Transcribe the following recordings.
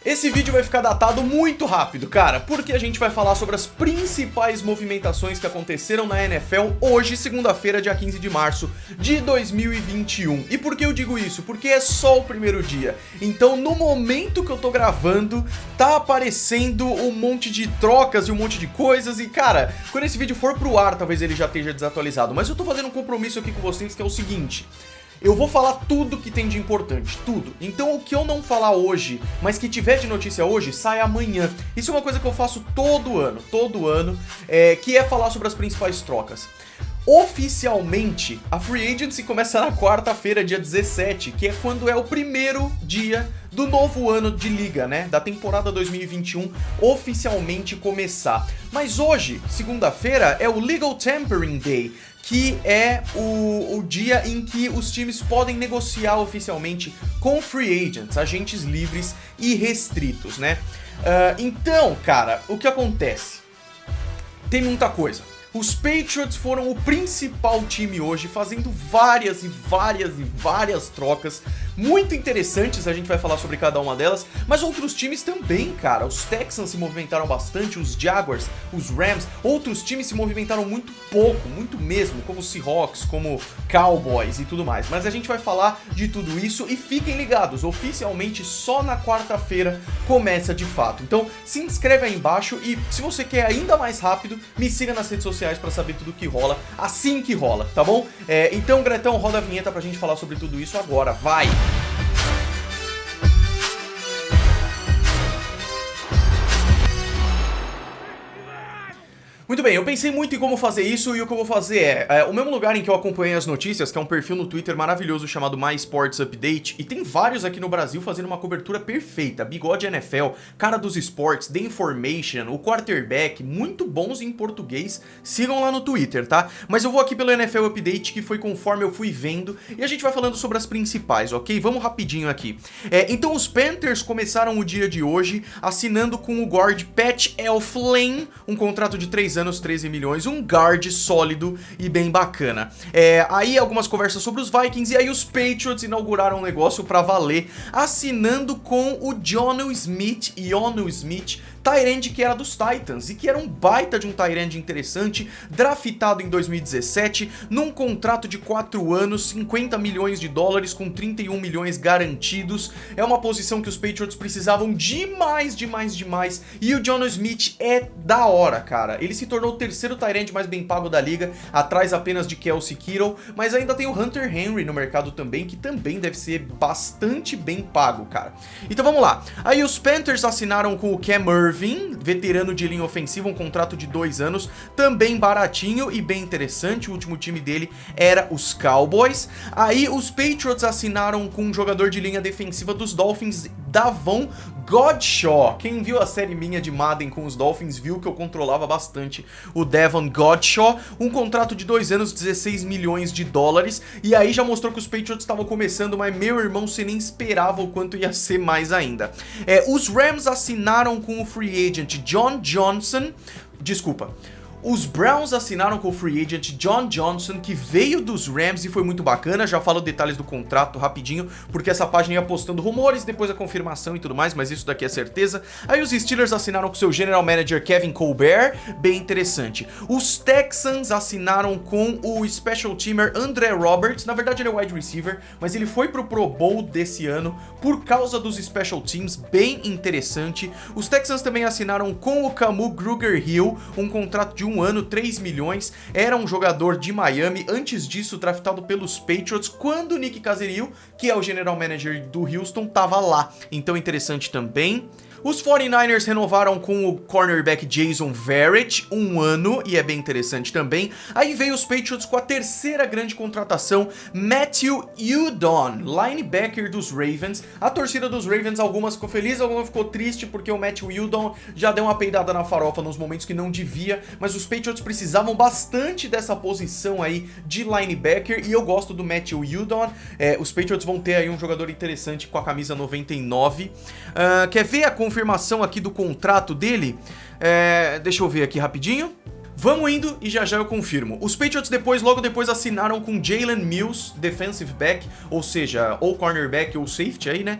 Esse vídeo vai ficar datado muito rápido, cara, porque a gente vai falar sobre as principais movimentações que aconteceram na NFL hoje, segunda-feira, dia 15 de março de 2021. E por que eu digo isso? Porque é só o primeiro dia. Então, no momento que eu tô gravando, tá aparecendo um monte de trocas e um monte de coisas. E, cara, quando esse vídeo for pro ar, talvez ele já esteja desatualizado. Mas eu tô fazendo um compromisso aqui com vocês que é o seguinte: eu vou falar tudo que tem de importante, tudo. Então o que eu não falar hoje, mas que tiver de notícia hoje, sai amanhã. Isso é uma coisa que eu faço todo ano, que é falar sobre as principais trocas. Oficialmente, a Free Agency começa na quarta-feira, dia 17, que é quando é o primeiro dia do novo ano de liga, né? Da temporada 2021 oficialmente começar. Mas hoje, segunda-feira, é o Legal Tampering Day, que é o dia em que os times podem negociar oficialmente com free agents, agentes livres e restritos, né? Então, cara, o que acontece? Tem muita coisa. Os Patriots foram o principal time hoje, fazendo várias trocas muito interessantes, a gente vai falar sobre cada uma delas, mas outros times também, cara. Os Texans se movimentaram bastante, os Jaguars, os Rams, outros times se movimentaram muito pouco, muito mesmo, como os Seahawks, como Cowboys e tudo mais. Mas a gente vai falar de tudo isso e fiquem ligados, oficialmente só na quarta-feira começa de fato. Então se inscreve aí embaixo e se você quer ainda mais rápido, me siga nas redes sociais pra saber tudo que rola, assim que rola, tá bom? Então, Gretão, roda a vinheta pra gente falar sobre tudo isso agora, vai! Muito bem, eu pensei muito em como fazer isso e o que eu vou fazer o mesmo lugar em que eu acompanhei as notícias, que é um perfil no Twitter maravilhoso chamado My Sports Update, e tem vários aqui no Brasil fazendo uma cobertura perfeita, Bigode NFL, Cara dos Esportes, The Information, o Quarterback, muito bons em português, sigam lá no Twitter, tá? Mas eu vou aqui pelo NFL Update, que foi conforme eu fui vendo, e a gente vai falando sobre as principais, ok? Vamos rapidinho aqui. Então os Panthers começaram o dia de hoje assinando com o guard Pat Elflein, um contrato de 3 anos, 13 milhões, um guard sólido e bem bacana. Aí algumas conversas sobre os Vikings, e aí os Patriots inauguraram um negócio pra valer, assinando com o Jonnu Smith, tight end que era dos Titans, e que era um baita de um tight end interessante, draftado em 2017, num contrato de 4 anos, 50 milhões de dólares, com 31 milhões garantidos. É uma posição que os Patriots precisavam demais, e o Jonnu Smith é da hora, cara. Ele se tornou o terceiro tight end mais bem pago da liga, atrás apenas de Kelsey Kittle, mas ainda tem o Hunter Henry no mercado também, que também deve ser bastante bem pago, cara. Então vamos lá. Aí os Panthers assinaram com o Cam Erving, veterano de linha ofensiva, um contrato de 2 anos, também baratinho e bem interessante. O último time dele era os Cowboys. Aí os Patriots assinaram com um jogador de linha defensiva dos Dolphins, Davon Godchaux. Quem viu a série minha de Madden com os Dolphins viu que eu controlava bastante o Davon Godchaux, um contrato de 2 anos, 16 milhões de dólares, e aí já mostrou que os Patriots estavam começando, mas meu irmão, você nem esperava o quanto ia ser mais ainda. Os Rams assinaram com o free agent Os Browns assinaram com o free agent John Johnson, que veio dos Rams e foi muito bacana. Já falo detalhes do contrato rapidinho, porque essa página ia postando rumores, depois a confirmação e tudo mais, mas isso daqui é certeza. Aí os Steelers assinaram com seu general manager Kevin Colbert, bem interessante. Os Texans assinaram com o special teamer Andre Roberts, na verdade ele é wide receiver, mas ele foi pro Pro Bowl desse ano por causa dos special teams, bem interessante. Os Texans também assinaram com o Kamu Grugier-Hill, um contrato de 1 ano, 3 milhões, era um jogador de Miami, antes disso draftado pelos Patriots, quando o Nick Caserio, que é o general manager do Houston, tava lá, então interessante também. Os 49ers renovaram com o cornerback Jason Verrett, 1 ano, e é bem interessante também. Aí veio os Patriots com a terceira grande contratação, Matthew Judon, linebacker dos Ravens. A torcida dos Ravens, algumas ficou feliz, algumas ficou triste, porque o Matthew Judon já deu uma peidada na farofa nos momentos que não devia, mas os Patriots precisavam bastante dessa posição aí de linebacker, e eu gosto do Matthew Judon. Os Patriots vão ter aí um jogador interessante com a camisa 99. Quer ver a confirmação aqui do contrato dele? Deixa eu ver aqui rapidinho. Vamos indo e já já eu confirmo. Os Patriots logo depois assinaram com Jalen Mills, defensive back, ou seja, ou cornerback ou safety aí, né?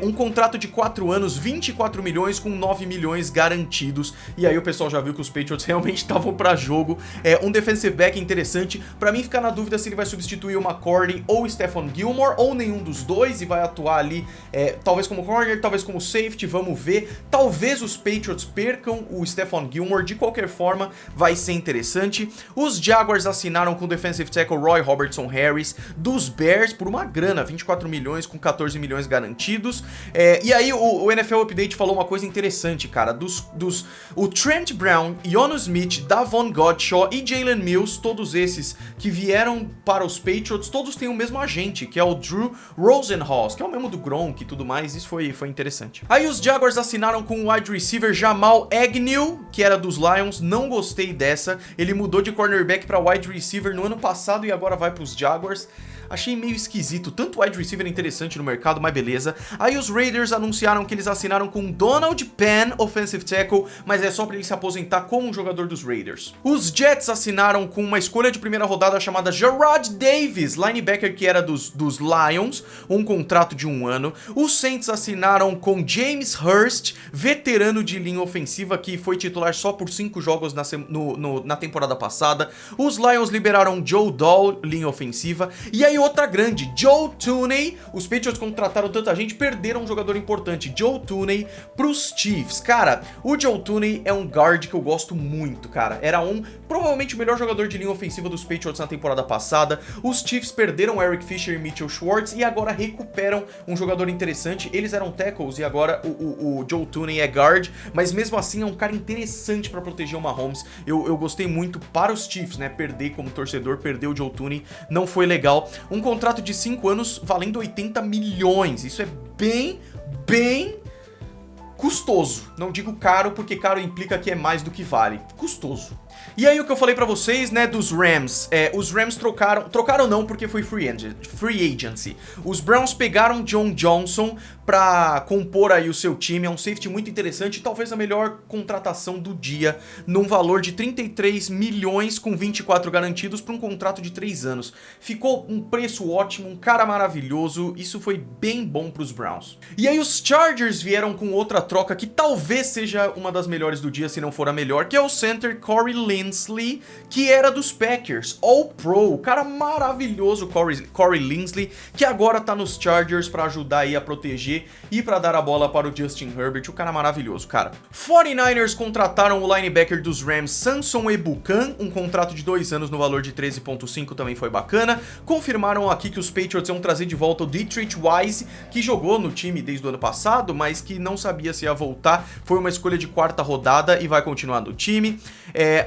Um contrato de 4 anos, 24 milhões com 9 milhões garantidos. E aí o pessoal já viu que os Patriots realmente estavam pra jogo. Um defensive back interessante. Pra mim ficar na dúvida se ele vai substituir o McCourty ou o Stephon Gilmore, ou nenhum dos dois, e vai atuar ali, talvez como corner, talvez como safety, vamos ver. Talvez os Patriots percam o Stephon Gilmore, de qualquer forma, vai ser interessante. Os Jaguars assinaram com o defensive tackle Roy Robertson Harris dos Bears por uma grana, 24 milhões com 14 milhões garantidos. E aí o NFL Update falou uma coisa interessante, cara, o Trent Brown, Jonnu Smith, Davon Godchaux e Jalen Mills, todos esses que vieram para os Patriots, todos têm o mesmo agente, que é o Drew Rosenhaus, que é o mesmo do Gronk e tudo mais. Isso foi interessante. Aí os Jaguars assinaram com o wide receiver Jamal Agnew, que era dos Lions. Não gostei dessa. Ele mudou de cornerback para wide receiver no ano passado e agora vai para os Jaguars. Achei meio esquisito, tanto wide receiver interessante no mercado, mas beleza. Aí os Raiders anunciaram que eles assinaram com Donald Penn, offensive tackle, mas é só pra ele se aposentar como um jogador dos Raiders. Os Jets assinaram com uma escolha de primeira rodada chamada Jarrad Davis, linebacker que era dos Lions, um contrato de 1 ano. Os Saints assinaram com James Hurst, veterano de linha ofensiva que foi titular só por 5 jogos na temporada passada. Os Lions liberaram Joe Dahl, linha ofensiva. E aí outra grande, Joe Thuney. Os Patriots contrataram tanta gente, perderam um jogador importante, Joe Thuney, pros Chiefs. Cara, o Joe Thuney é um guard que eu gosto muito, cara. Era provavelmente o melhor jogador de linha ofensiva dos Patriots na temporada passada. Os Chiefs perderam Eric Fisher e Mitchell Schwartz e agora recuperam um jogador interessante. Eles eram tackles e agora o Joe Thuney é guard, mas mesmo assim é um cara interessante pra proteger o Mahomes. Eu gostei muito para os Chiefs, né? Perder como torcedor, perder o Joe Thuney não foi legal. Um contrato de 5 anos valendo 80 milhões. Isso é bem custoso. Não digo caro, porque caro implica que é mais do que vale. Custoso. E aí o que eu falei pra vocês, né, dos Rams. Os Rams trocaram não, porque foi free agency. Os Browns pegaram John Johnson pra compor aí o seu time. É um safety muito interessante, talvez a melhor contratação do dia, num valor de 33 milhões com 24 garantidos pra um contrato de 3 anos. Ficou um preço ótimo, um cara maravilhoso. Isso foi bem bom pros Browns. E aí os Chargers vieram com outra troca que talvez seja uma das melhores do dia, se não for a melhor, que é o center Corey Linsley, que era dos Packers, All-Pro, o cara maravilhoso Corey Linsley, que agora tá nos Chargers pra ajudar aí a proteger e pra dar a bola para o Justin Herbert, o cara maravilhoso, cara. 49ers contrataram o linebacker dos Rams, Samson Ebukam, um contrato de 2 anos no valor de 13,5, também foi bacana. Confirmaram aqui que os Patriots iam trazer de volta o Dietrich Wise, que jogou no time desde o ano passado, mas que não sabia se ia voltar. Foi uma escolha de 4ª rodada e vai continuar no time.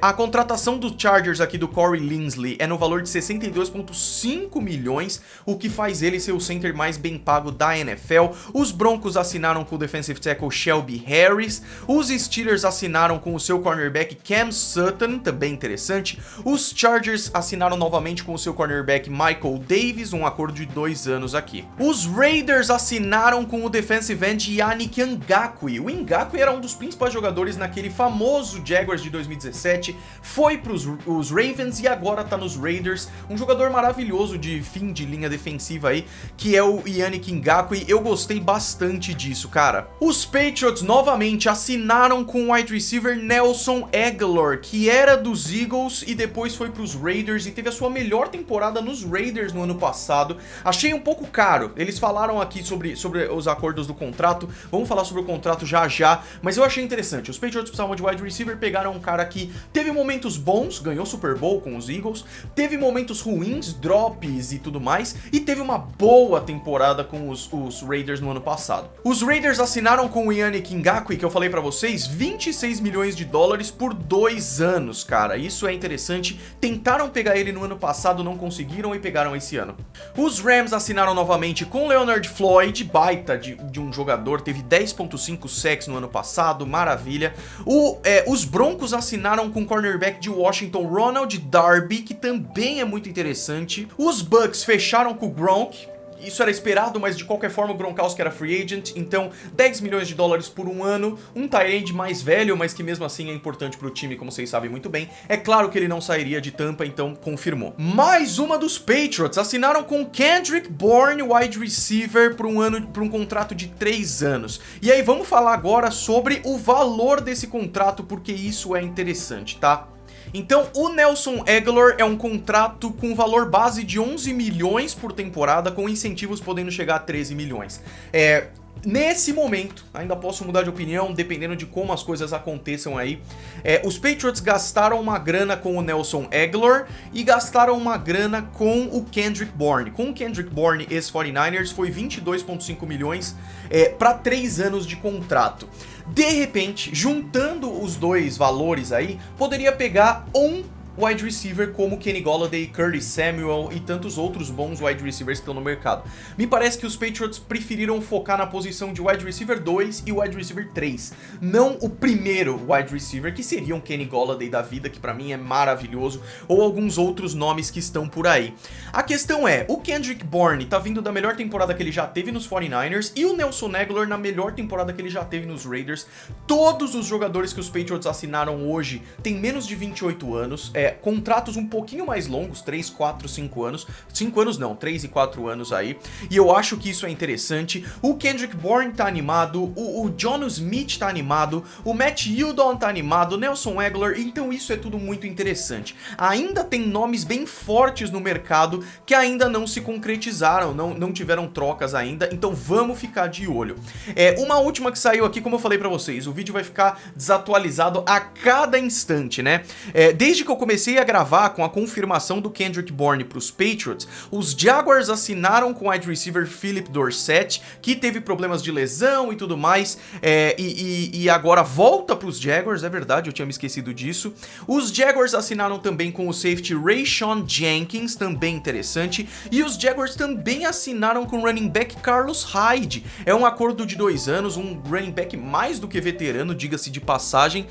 A contratação do Chargers aqui do Corey Linsley é no valor de 62,5 milhões, o que faz ele ser o center mais bem pago da NFL. Os Broncos assinaram com o defensive tackle Shelby Harris. Os Steelers assinaram com o seu cornerback Cam Sutton, também interessante. Os Chargers assinaram novamente com o seu cornerback Michael Davis, um acordo de 2 anos aqui. Os Raiders assinaram com o defensive end Yannick Ngakoue. O Ngakoue era um dos principais jogadores naquele famoso Jaguars de 2017, foi pros os Ravens e agora tá nos Raiders. Um jogador maravilhoso de fim de linha defensiva aí, que é o Yannick Ngakoue. Eu gostei bastante disso, cara. Os Patriots novamente assinaram com o wide receiver Nelson Agholor, que era dos Eagles e depois foi pros Raiders e teve a sua melhor temporada nos Raiders no ano passado. Achei um pouco caro. Eles falaram aqui sobre os acordos do contrato. Vamos falar sobre o contrato já, mas eu achei interessante. Os Patriots precisavam de wide receiver, pegaram um cara que teve momentos bons, ganhou Super Bowl com os Eagles, teve momentos ruins, drops e tudo mais, e teve uma boa temporada com os Raiders no ano passado. Os Raiders assinaram com o Yannick Ngakoue, que eu falei pra vocês, 26 milhões de dólares por 2 anos, cara. Isso é interessante. Tentaram pegar ele no ano passado, não conseguiram e pegaram esse ano. Os Rams assinaram novamente com Leonard Floyd, baita de um jogador, teve 10,5 sacks no ano passado, maravilha. Os Broncos assinaram com o cornerback de Washington, Ronald Darby, que também é muito interessante. Os Bucks fecharam com o Gronk, isso era esperado, mas de qualquer forma o Gronkowski era free agent, então 10 milhões de dólares por um ano, um tight end mais velho, mas que mesmo assim é importante pro time, como vocês sabem muito bem. É claro que ele não sairia de Tampa, então confirmou. Mais uma dos Patriots, assinaram com Kendrick Bourne, wide receiver, por um contrato de 3 anos. E aí vamos falar agora sobre o valor desse contrato, porque isso é interessante, tá? Então, o Nelson Agholor é um contrato com valor base de 11 milhões por temporada, com incentivos podendo chegar a 13 milhões. Nesse momento, ainda posso mudar de opinião, dependendo de como as coisas aconteçam aí. Os Patriots gastaram uma grana com o Nelson Agholor e gastaram uma grana com o Kendrick Bourne. Com o Kendrick Bourne, ex-49ers, foi 22,5 milhões para 3 anos de contrato. De repente, juntando os dois valores aí, poderia pegar um wide receiver como Kenny Golladay, Curtis Samuel e tantos outros bons wide receivers que estão no mercado. Me parece que os Patriots preferiram focar na posição de wide receiver 2 e wide receiver 3, não o primeiro wide receiver, que seria um Kenny Golladay da vida, que pra mim é maravilhoso, ou alguns outros nomes que estão por aí. A questão é, o Kendrick Bourne tá vindo da melhor temporada que ele já teve nos 49ers e o Nelson Agholor na melhor temporada que ele já teve nos Raiders. Todos os jogadores que os Patriots assinaram hoje têm menos de 28 anos, contratos um pouquinho mais longos, 3, 4, 5 anos. 5 anos não, 3 e 4 anos aí. E eu acho que isso é interessante. O Kendrick Bourne tá animado, o Jonnu Smith tá animado, o Matt Judon tá animado, o Nelson Agholor, então isso é tudo muito interessante. Ainda tem nomes bem fortes no mercado que ainda não se concretizaram, não tiveram trocas ainda, então vamos ficar de olho. Uma última que saiu aqui, como eu falei pra vocês, o vídeo vai ficar desatualizado a cada instante, né? Desde que eu comecei a gravar com a confirmação do Kendrick Bourne para os Patriots, os Jaguars assinaram com o wide receiver Philip Dorsett, que teve problemas de lesão e tudo mais, e agora volta para os Jaguars, é verdade, eu tinha me esquecido disso. Os Jaguars assinaram também com o safety Rayshon Jenkins, também interessante, e os Jaguars também assinaram com o running back Carlos Hyde. É um acordo de 2 anos, um running back mais do que veterano, diga-se de passagem,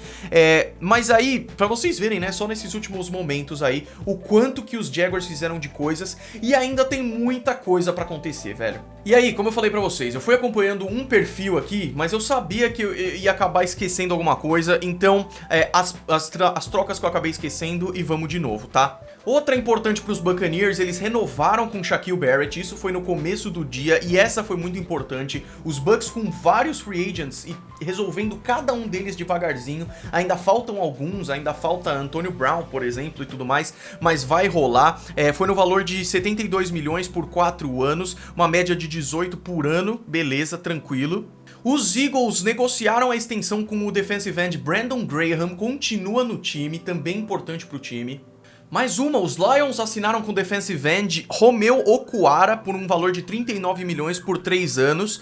mas aí, para vocês verem, né, só nesses últimos momentos aí, o quanto que os Jaguars fizeram de coisas, e ainda tem muita coisa pra acontecer, velho. E aí, como eu falei pra vocês, eu fui acompanhando um perfil aqui, mas eu sabia que eu ia acabar esquecendo alguma coisa, então as trocas que eu acabei esquecendo e vamos de novo, tá? Outra importante pros Buccaneers, eles renovaram com Shaquille Barrett, isso foi no começo do dia, e essa foi muito importante. Os Bucs com vários free agents e resolvendo cada um deles devagarzinho, ainda faltam alguns, ainda falta Antonio Brown, por exemplo, e tudo mais, mas vai rolar. Foi no valor de 72 milhões por 4 anos, uma média de 18 por ano, beleza, tranquilo. Os Eagles negociaram a extensão com o defensive end Brandon Graham, continua no time, também importante pro time. Mais uma, os Lions assinaram com o defensive end Romeo Okwara por um valor de 39 milhões por 3 anos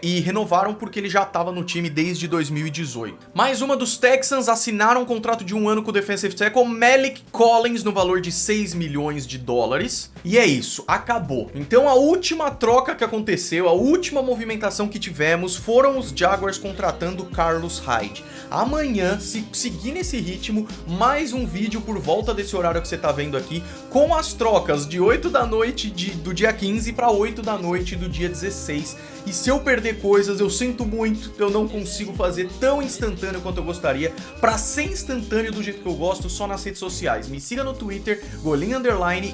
e renovaram porque ele já estava no time desde 2018. Mais uma, dos Texans assinaram um contrato de 1 ano com o defensive tackle Malik Collins no valor de 6 milhões de dólares. E é isso, acabou. Então a última troca que aconteceu, a última movimentação que tivemos foram os Jaguars contratando Carlos Hyde. Amanhã, se seguir nesse ritmo, mais um vídeo por volta desse horário que você tá vendo aqui, com as trocas de 8 da noite do dia 15 para 8 da noite do dia 16. E se eu perder coisas, eu sinto muito, eu não consigo fazer tão instantâneo quanto eu gostaria, pra ser instantâneo do jeito que eu gosto, só nas redes sociais. Me siga no Twitter, Golin_,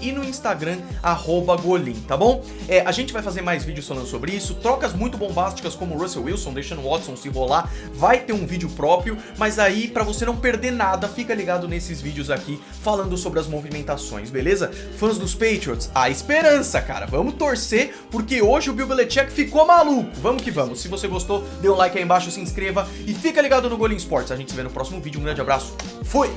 e no Instagram, @Golin, tá bom? A gente vai fazer mais vídeos falando sobre isso, trocas muito bombásticas como Russell Wilson, deixando Watson se rolar, vai ter um vídeo próprio, mas aí, pra você não perder nada, fica ligado nesses vídeos aqui, falando sobre as movimentações, beleza? Fãs dos Patriots, a esperança, cara, vamos torcer, porque hoje o Bill Belichick ficou maluco, vamos que vamos. Se você gostou, dê um like aí embaixo, se inscreva e fica ligado no Golin Sports. A gente se vê no próximo vídeo, um grande abraço, fui!